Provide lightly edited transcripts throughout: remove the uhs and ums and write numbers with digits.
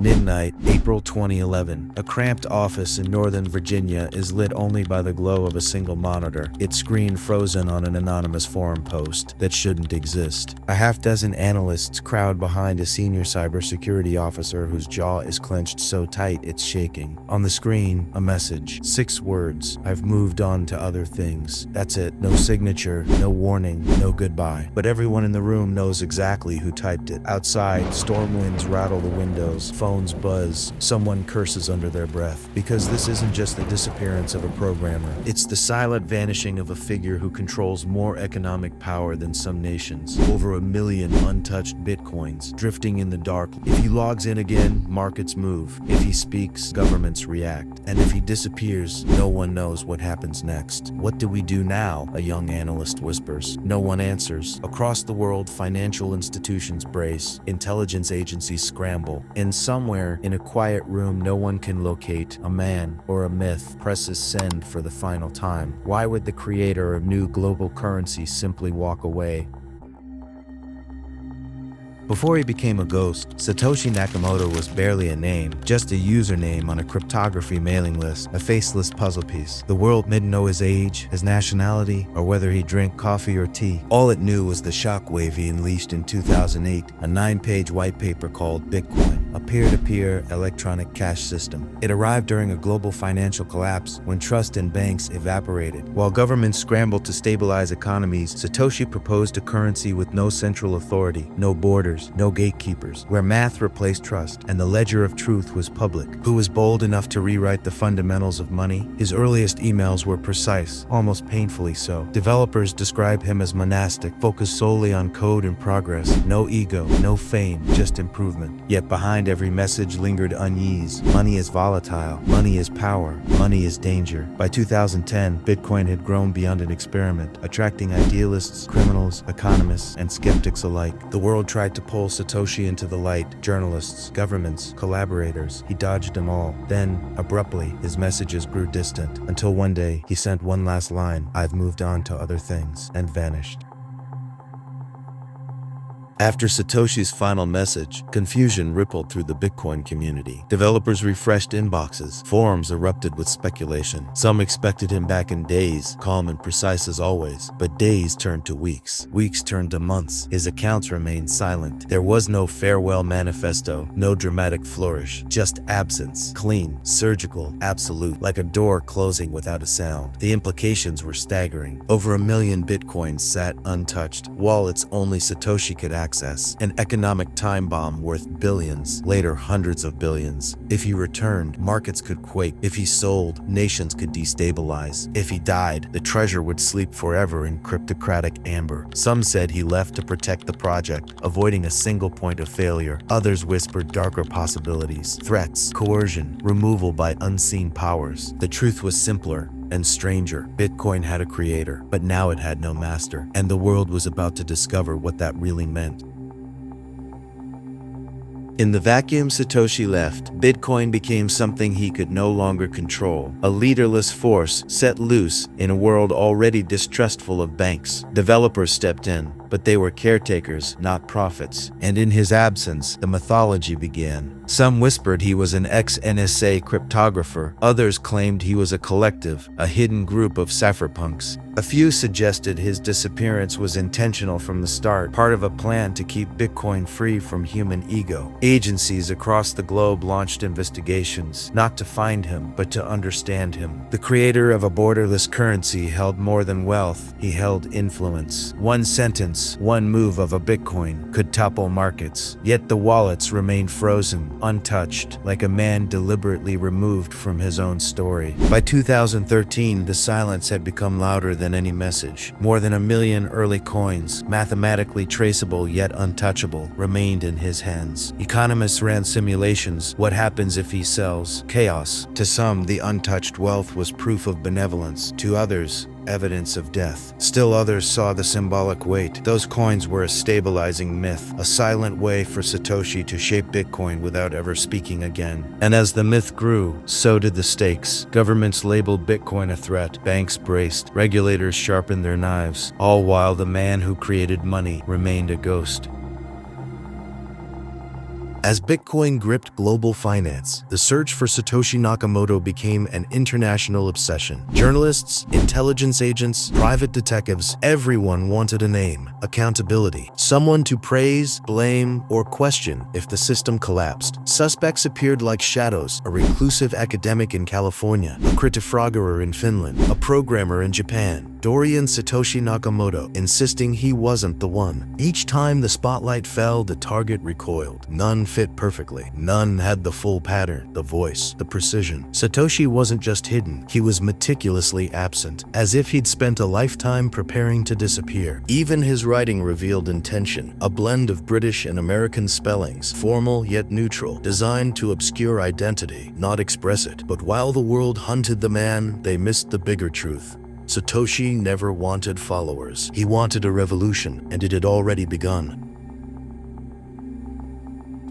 Midnight, April 2011. A cramped office in Northern Virginia is lit only by the glow of a single monitor, its screen frozen on an anonymous forum post that shouldn't exist. A half-dozen analysts crowd behind a senior cybersecurity officer whose jaw is clenched so tight it's shaking. On the screen, a message. 6 words. I've moved on to other things. That's it. No signature, no warning, no goodbye. But everyone in the room knows exactly who typed it. Outside, storm winds rattle the windows. Phones buzz, someone curses under their breath. Because this isn't just the disappearance of a programmer, it's the silent vanishing of a figure who controls more economic power than some nations. Over 1 million untouched bitcoins, drifting in the dark. If he logs in again, markets move. If he speaks, governments react. And if he disappears, no one knows what happens next. What do we do now? A young analyst whispers. No one answers. Across the world, financial institutions brace. Intelligence agencies scramble. And somewhere in a quiet room no one can locate, a man or a myth presses send for the final time. Why would the creator of new global currency simply walk away? Before he became a ghost, Satoshi Nakamoto was barely a name, just a username on a cryptography mailing list, a faceless puzzle piece. The world didn't know his age, his nationality, or whether he drank coffee or tea. All it knew was the shockwave he unleashed in 2008, a 9-page white paper called Bitcoin, a peer-to-peer electronic cash system. It arrived during a global financial collapse when trust in banks evaporated. While governments scrambled to stabilize economies, Satoshi proposed a currency with no central authority, no borders, no gatekeepers, where math replaced trust and the ledger of truth was public. Who was bold enough to rewrite the fundamentals of money? His earliest emails were precise, almost painfully so. Developers describe him as monastic, focused solely on code and progress. No ego, no fame, just improvement. Yet behind every message lingered unease. Money is volatile. Money is power. Money is danger. By 2010, Bitcoin had grown beyond an experiment, attracting idealists, criminals, economists, and skeptics alike. The world tried to pull Satoshi into the light. Journalists, governments, collaborators. He dodged them all. Then, abruptly, his messages grew distant, until one day, he sent one last line, "I've moved on to other things," and vanished. After Satoshi's final message, confusion rippled through the Bitcoin community. Developers refreshed inboxes. Forums erupted with speculation. Some expected him back in days, calm and precise as always. But days turned to weeks. Weeks turned to months. His accounts remained silent. There was no farewell manifesto, no dramatic flourish, just absence. Clean, surgical, absolute, like a door closing without a sound. The implications were staggering. Over 1 million Bitcoins sat untouched, wallets only Satoshi could access. An economic time bomb worth billions, later hundreds of billions. If he returned, markets could quake. If he sold, nations could destabilize. If he died, the treasure would sleep forever in cryptocratic amber. Some said he left to protect the project, avoiding a single point of failure. Others whispered darker possibilities, threats, coercion, removal by unseen powers. The truth was simpler and stranger. Bitcoin had a creator, but now it had no master, and the world was about to discover what that really meant. In the vacuum Satoshi left, Bitcoin became something he could no longer control, a leaderless force set loose in a world already distrustful of banks. Developers stepped in, but they were caretakers, not prophets. And in his absence, the mythology began. Some whispered he was an ex-NSA cryptographer. Others claimed he was a collective, a hidden group of cypherpunks. A few suggested his disappearance was intentional from the start, part of a plan to keep Bitcoin free from human ego. Agencies across the globe launched investigations, not to find him, but to understand him. The creator of a borderless currency held more than wealth, he held influence. One sentence, one move of a Bitcoin could topple markets, yet the wallets remained frozen, untouched, like a man deliberately removed from his own story. By 2013, the silence had become louder than any message. More than 1 million early coins, mathematically traceable yet untouchable, remained in his hands. Economists ran simulations. What happens if he sells? Chaos. To some, the untouched wealth was proof of benevolence. To others, evidence of death. Still others saw the symbolic weight. Those coins were a stabilizing myth, a silent way for Satoshi to shape Bitcoin without ever speaking again. And as the myth grew, so did the stakes. Governments labeled Bitcoin a threat, banks braced, regulators sharpened their knives, all while the man who created money remained a ghost. As Bitcoin gripped global finance, the search for Satoshi Nakamoto became an international obsession. Journalists, intelligence agents, private detectives, everyone wanted a name, accountability, someone to praise, blame, or question if the system collapsed. Suspects appeared like shadows: a reclusive academic in California, a cryptographer in Finland, a programmer in Japan. Dorian Satoshi Nakamoto, insisting he wasn't the one. Each time the spotlight fell, the target recoiled. None fit perfectly. None had the full pattern, the voice, the precision. Satoshi wasn't just hidden, he was meticulously absent, as if he'd spent a lifetime preparing to disappear. Even his writing revealed intention, a blend of British and American spellings, formal yet neutral, designed to obscure identity, not express it. But while the world hunted the man, they missed the bigger truth. Satoshi never wanted followers. He wanted a revolution, and it had already begun.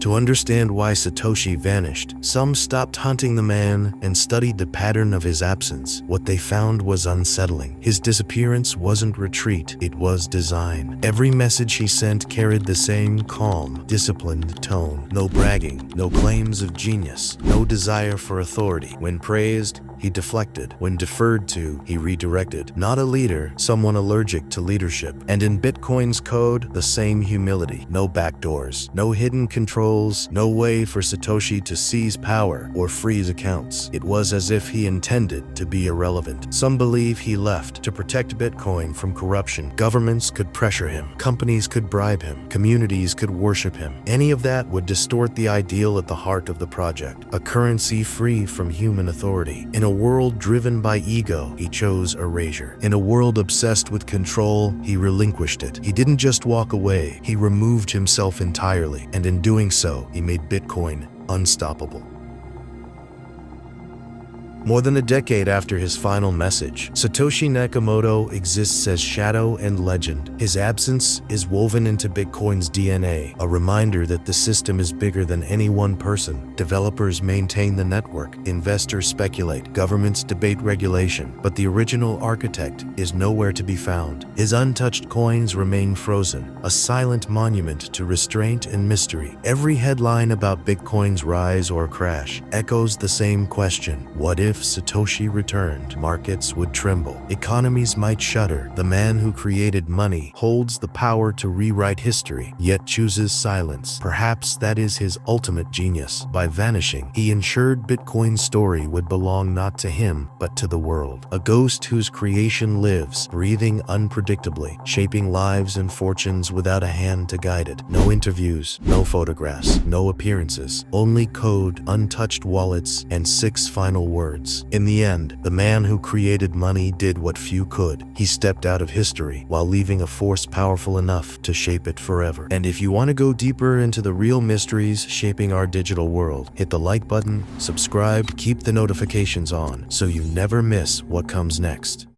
To understand why Satoshi vanished, some stopped hunting the man and studied the pattern of his absence. What they found was unsettling. His disappearance wasn't retreat, it was design. Every message he sent carried the same calm, disciplined tone. No bragging, no claims of genius, no desire for authority. When praised, he deflected. When deferred to, he redirected. Not a leader, someone allergic to leadership. And in Bitcoin's code, the same humility. No backdoors, no hidden controls, no way for Satoshi to seize power or freeze accounts. It was as if he intended to be irrelevant. Some believe he left to protect Bitcoin from corruption. Governments could pressure him. Companies could bribe him. Communities could worship him. Any of that would distort the ideal at the heart of the project. A currency free from human authority. In a world driven by ego, he chose erasure. In a world obsessed with control, he relinquished it. He didn't just walk away, he removed himself entirely, and in doing so, he made Bitcoin unstoppable. More than a decade after his final message, Satoshi Nakamoto exists as shadow and legend. His absence is woven into Bitcoin's DNA, a reminder that the system is bigger than any one person. Developers maintain the network, investors speculate, governments debate regulation, but the original architect is nowhere to be found. His untouched coins remain frozen, a silent monument to restraint and mystery. Every headline about Bitcoin's rise or crash echoes the same question: what if Satoshi returned? Markets would tremble. Economies might shudder. The man who created money holds the power to rewrite history, yet chooses silence. Perhaps that is his ultimate genius. By vanishing, he ensured Bitcoin's story would belong not to him, but to the world. A ghost whose creation lives, breathing unpredictably, shaping lives and fortunes without a hand to guide it. No interviews, no photographs, no appearances, only code, untouched wallets, and 6 final words. In the end, the man who created money did what few could. He stepped out of history while leaving a force powerful enough to shape it forever. And if you want to go deeper into the real mysteries shaping our digital world, hit the like button, subscribe, keep the notifications on so you never miss what comes next.